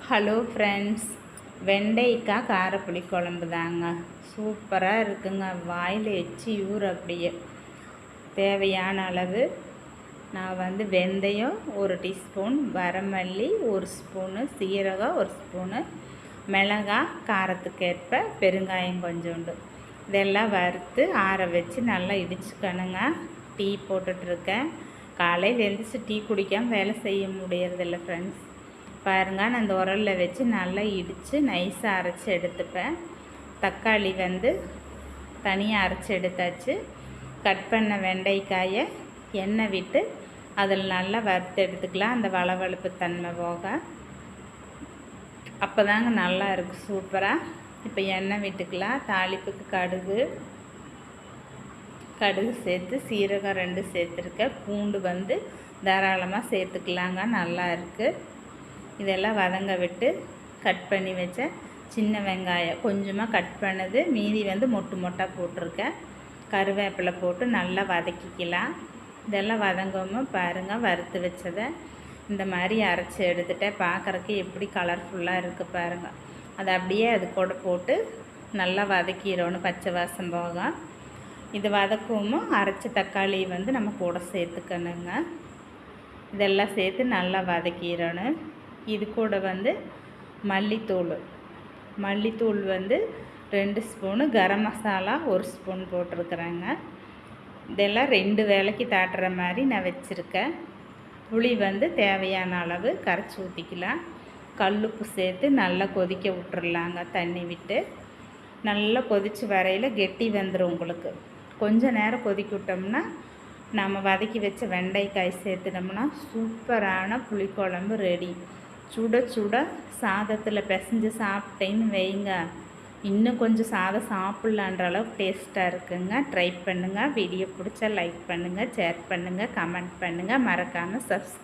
Hello friends, வெண்டைக்காய் காரப்புளி குழம்பு தாங்க. சூப்பராக இருக்குங்க. வாயில் எச்சி ஊர் அப்படியே. தேவையான அளவு நான் வெந்தயம் 1 டீஸ்பூன், வரமல்லி 1 ஸ்பூனு, சீரகம் 1 ஸ்பூனு, மிளகாய் காரத்துக்கேற்ப, பெருங்காயம் கொஞ்சோண்டு, இதெல்லாம் வறுத்து ஆற வச்சு நல்லா இடிச்சுக்கணுங்க. டீ போட்டுட்ருக்கேன். காலையில் எழுந்திரிச்சு டீ குடிக்காமல் வேலை செய்ய முடியறதில்ல ஃப்ரெண்ட்ஸ். பாருங்கள், நான் இந்த உரலில் வச்சு நல்லா இடித்து நைஸாக அரைச்சி எடுத்துப்பேன். தக்காளி தனியாக அரைச்சி எடுத்தாச்சு. கட் பண்ண வெண்டைக்காயை எண்ணெய் விட்டு அதில் நல்லா வறுத்து எடுத்துக்கலாம். அந்த வளவளப்பு தன்மை போக அப்போ தாங்க நல்லா இருக்குது சூப்பராக. இப்போ எண்ணெய் விட்டுக்கலாம். தாளிப்புக்கு கடுகு சேர்த்து, சீரகம் 2 சேர்த்துருக்கேன். பூண்டு தாராளமாக சேர்த்துக்கலாங்க, நல்லா இருக்குது. இதெல்லாம் வதங்க விட்டு கட் பண்ணி வச்ச சின்ன வெங்காயம் கொஞ்சமாக கட் பண்ணது மீதி மொட்டு மொட்டாக போட்டிருக்கேன். கருவேப்பிலை போட்டு நல்லா வதக்கிக்கலாம். இதெல்லாம் வதங்காமல் பாருங்கள், வறுத்து வச்சதை இந்த மாதிரி அரைச்சி எடுத்துகிட்டேன். பார்க்குறக்கு எப்படி கலர்ஃபுல்லாக இருக்குது பாருங்கள். அதை அப்படியே அது கூட போட்டு நல்லா வதக்கிடணும், பச்சை வாசம் போக. இது வதக்கவும் அரைச்ச தக்காளி நம்ம கூட சேர்த்துக்கணுங்க. இதெல்லாம் சேர்த்து நல்லா வதக்கிடணும். இது கூட மல்லித்தூள் 2 ஸ்பூனு, கரம் மசாலா 1 ஸ்பூன் போட்டிருக்குறேங்க. இதெல்லாம் 2 வேளைக்கு தாட்டுற மாதிரி நான் வச்சுருக்கேன். புளி தேவையான அளவு கரைச்சி ஊற்றிக்கலாம். கல்லுப்பு சேர்த்து நல்லா கொதிக்க விட்டுறலாங்க. தண்ணி விட்டு நல்லா கொதித்து வரையில் கெட்டி வந்துடும் உங்களுக்கு. கொஞ்சம் நேரம் கொதிக்க விட்டோம்னா நம்ம வதக்கி வச்ச வெண்டைக்காய் சேர்த்துனோம்னா சூப்பரான புளிக்குழம்பு ரெடி. சுட சுட சாதத்தில் பிசைஞ்சு சாப்பிட்டேன்னு வைங்க, இன்னும் கொஞ்சம் சாதம் சாப்பிட்லான்ற அளவுக்கு டேஸ்ட்டாக இருக்குங்க. ட்ரை பண்ணுங்கள். வீடியோ பிடிச்சா லைக் பண்ணுங்கள், ஷேர் பண்ணுங்கள், கமெண்ட் பண்ணுங்கள், மறக்காமல் சப்ஸ்கிரைப்